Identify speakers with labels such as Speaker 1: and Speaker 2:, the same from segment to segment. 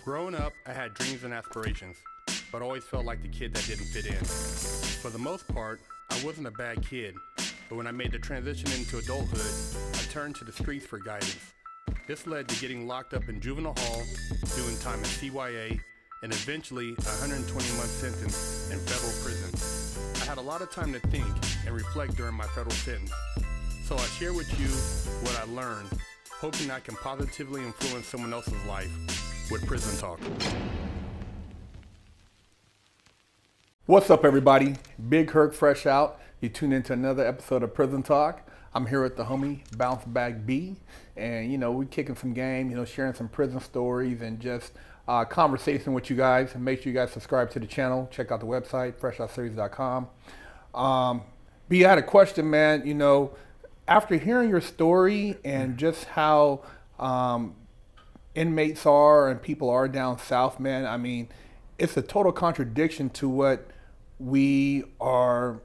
Speaker 1: Growing up, I had dreams and aspirations, but always felt like the kid that didn't fit in. For the most part, I wasn't a bad kid, but when I made the transition into adulthood, I turned to the streets for guidance. This led to getting locked up in juvenile hall, doing time in CYA, and eventually a 120-month sentence in federal prison. I had a lot of time to think and reflect during my federal sentence, so I share with you what I learned, hoping I can positively influence someone else's life with Prison Talk. What's up, everybody? Big Herc Fresh Out. You tune into another episode of Prison Talk. I'm here with the homie Bounce Back B, and we're kicking some game, sharing some prison stories and just conversation with you guys. And make sure you guys subscribe to the channel. Check out the website, FreshOutSeries.com. B, I had a question, man. After hearing your story and just how inmates are and people are down south, man, I mean, it's a total contradiction to what we are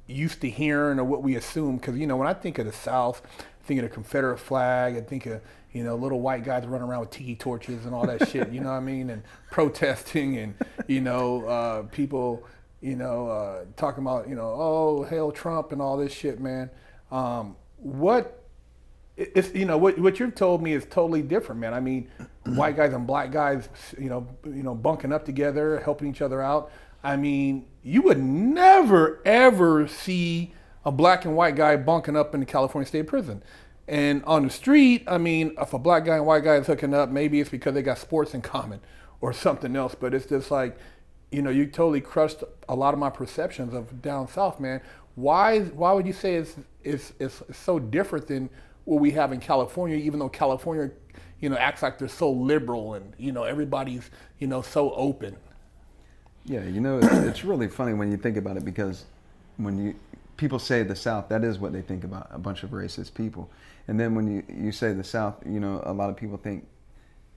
Speaker 1: used to hearing or what we assume. Because, when I think of the South, I think of the Confederate flag, I think of, little white guys running around with tiki torches and all that shit, you know what I mean? And protesting and, people, talking about, oh, hail Trump and all this shit, man. What you've told me is totally different, man. I mean, white guys and black guys, bunking up together, helping each other out. I mean, you would never, ever see a black and white guy bunking up in the California State Prison. And on the street, I mean, if a black guy and white guy is hooking up, maybe it's because they got sports in common or something else. But it's just like, you totally crushed a lot of my perceptions of down south, man. Why would you say it's so different than what we have in California, even though California, acts like they're so liberal and, everybody's, so open?
Speaker 2: Yeah, it's really funny when you think about it, because when people say the South, that is what they think about, a bunch of racist people. And then when you say the South, a lot of people think,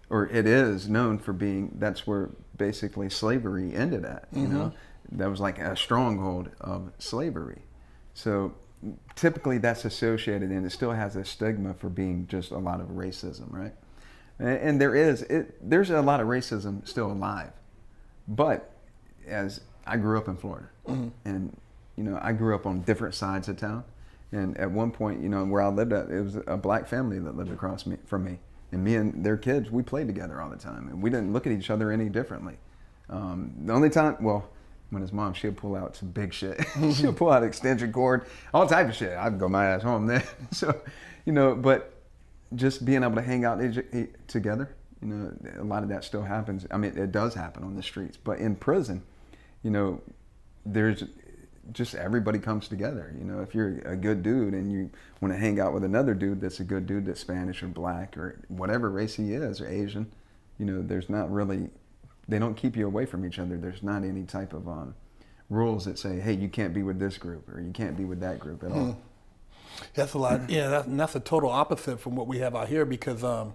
Speaker 2: or it is known for being, that's where basically slavery ended at, That was like a stronghold of slavery. So typically that's associated, and it still has a stigma for being just a lot of racism, right? And there's a lot of racism still alive. But as I grew up in Florida, and I grew up on different sides of town, and at one point, where I lived at, it was a black family that lived across from me, and me and their kids, we played together all the time, and we didn't look at each other any differently. The only time, when his mom, she'd pull out some big shit. She'd pull out extension cord, all type of shit. I'd go my ass home then. So, but just being able to hang out together, a lot of that still happens. I mean, it does happen on the streets, but in prison, there's just everybody comes together. If you're a good dude and you want to hang out with another dude that's a good dude, that's Spanish or black or whatever race he is, or Asian, there's not really, they don't keep you away from each other. There's not any type of rules that say, hey, you can't be with this group or you can't be with that group at all.
Speaker 1: That's a lot. Yeah, that's a total opposite from what we have out here, because I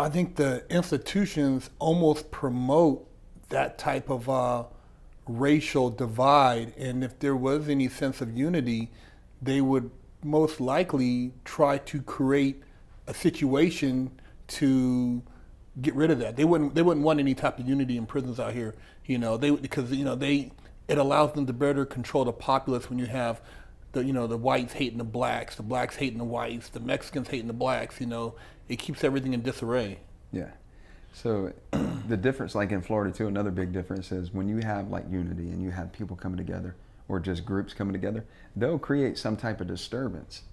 Speaker 1: think the institutions almost promote that type of racial divide, and if there was any sense of unity, they would most likely try to create a situation to get rid of that. They wouldn't want any type of unity in prisons out here, because it allows them to better control the populace when you have the whites hating the blacks hating the whites, the Mexicans hating the blacks. It keeps everything in disarray.
Speaker 2: Yeah. So the difference, like in Florida too, another big difference is when you have like unity and you have people coming together, or just groups coming together, they'll create some type of disturbance.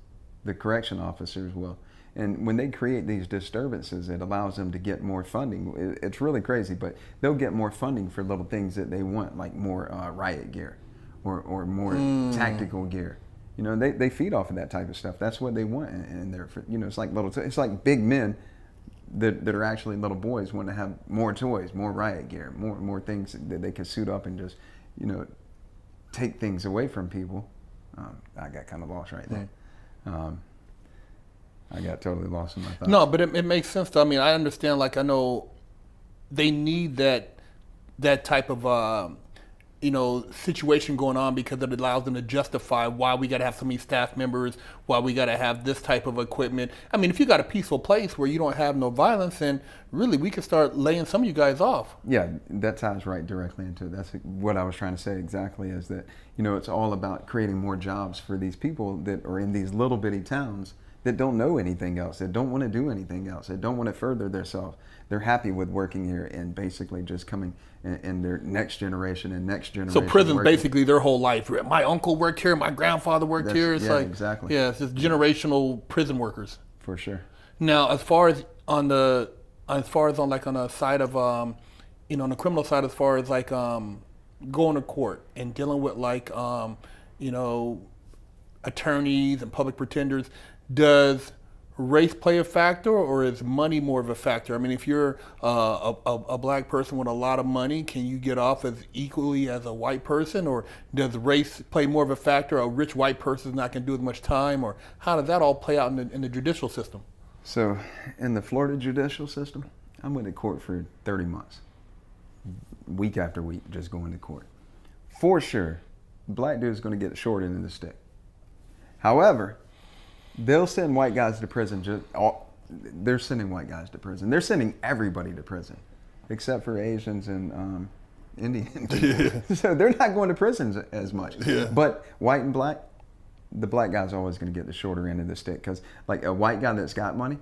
Speaker 2: The correction officers will. And when they create these disturbances, it allows them to get more funding. It's really crazy, but they'll get more funding for little things that they want, like more riot gear or more tactical gear. They feed off of that type of stuff. That's what they want. And they're, it's like it's like big men that are actually little boys want to have more toys, more riot gear, more things that they can suit up and just, take things away from people. I got kind of lost right there. I got totally lost in my thoughts.
Speaker 1: No, but it makes sense. I mean, I understand. Like, I know they need that type of situation going on, because it allows them to justify why we got to have so many staff members, why we got to have this type of equipment. I mean, if you got a peaceful place where you don't have no violence, then really we could start laying some of you guys off.
Speaker 2: Yeah, that ties right directly into it. That's what I was trying to say exactly, is that, it's all about creating more jobs for these people that are in these little bitty towns that don't know anything else, that don't want to do anything else, that don't want to further themselves. They're happy with working here and basically just coming in their next generation and next generation.
Speaker 1: So prison's basically their whole life. My uncle worked here, my grandfather worked here. It's
Speaker 2: exactly.
Speaker 1: Yeah, it's just generational prison workers.
Speaker 2: For sure.
Speaker 1: Now, as far as on the side of on the criminal side, as far as going to court and dealing with attorneys and public pretenders, does race play a factor, or is money more of a factor? I mean, if you're a black person with a lot of money, can you get off as equally as a white person, or does race play more of a factor? A rich white person is not going to do as much time, or how does that all play out in the judicial system?
Speaker 2: So, in the Florida judicial system, I went to court for 30 months, week after week, just going to court. For sure, black dude's going to get the short end of the stick. However, they'll send white guys to prison. They're sending white guys to prison. They're sending everybody to prison, except for Asians and Indians. Yeah. So they're not going to prison as much.
Speaker 1: Yeah.
Speaker 2: But white and black, the black guy's always going to get the shorter end of the stick, because like a white guy that's got money,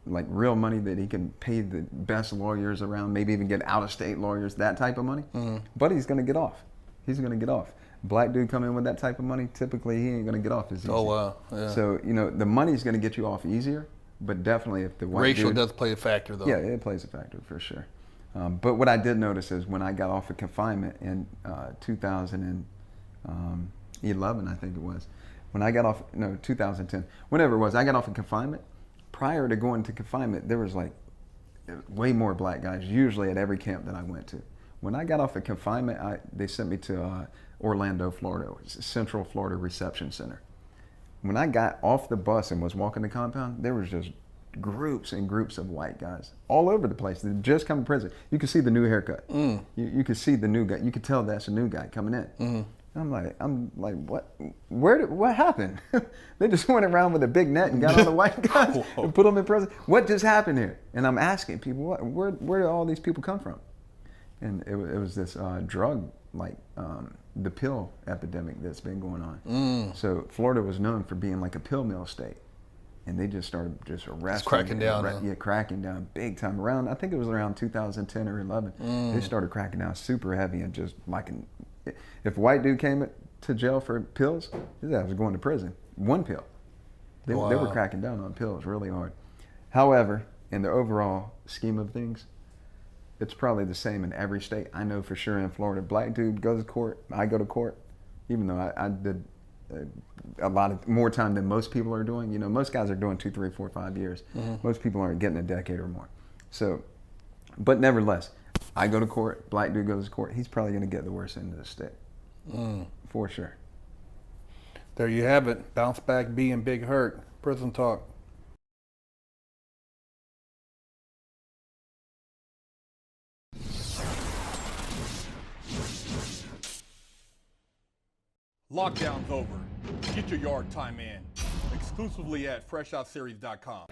Speaker 2: like real money that he can pay the best lawyers around, maybe even get out-of-state lawyers, that type of money, but he's going to get off. He's going to get off. Black dude come in with that type of money, typically he ain't going to get off as easy.
Speaker 1: Oh, wow. Yeah.
Speaker 2: So, the money's going to get you off easier, but definitely if the white
Speaker 1: Racial
Speaker 2: dude,
Speaker 1: does play a factor, though.
Speaker 2: Yeah, it plays a factor for sure. But what I did notice is when I got off of confinement in 2011, I think it was, when I got off, no, 2010, whenever it was, I got off of confinement. Prior to going to confinement, there was way more black guys, usually at every camp that I went to. When I got off of confinement, they sent me to Orlando, Florida, Central Florida Reception Center. When I got off the bus and was walking the compound, there was just groups and groups of white guys all over the place that had just come to prison. You could see the new haircut. You could see the new guy. You could tell that's a new guy coming in. I'm like, what? What happened? They just went around with a big net and got all the white guys and put them in prison. What just happened here? And I'm asking people, where did all these people come from? And it was this drug, the pill epidemic that's been going on. So Florida was known for being like a pill mill state. And they just started arresting.
Speaker 1: It's cracking down.
Speaker 2: Yeah, cracking down big time. I think it was around 2010 or 11. They started cracking down super heavy and just if a white dude came to jail for pills, his ass was going to prison. One pill. They were cracking down on pills really hard. However, in the overall scheme of things, it's probably the same in every state. I know for sure in Florida, black dude goes to court, I go to court, even though I did a lot of more time than most people are doing. Most guys are doing 2, 3, 4, 5 years. Most people aren't getting a decade or more. So, but nevertheless, I go to court, black dude goes to court, he's probably going to get the worst end of the stick. For sure.
Speaker 1: There you have it. Bounce back, B, and Big Hurt. Prison Talk. Lockdown's over. Get your yard time in. Exclusively at FreshOutSeries.com.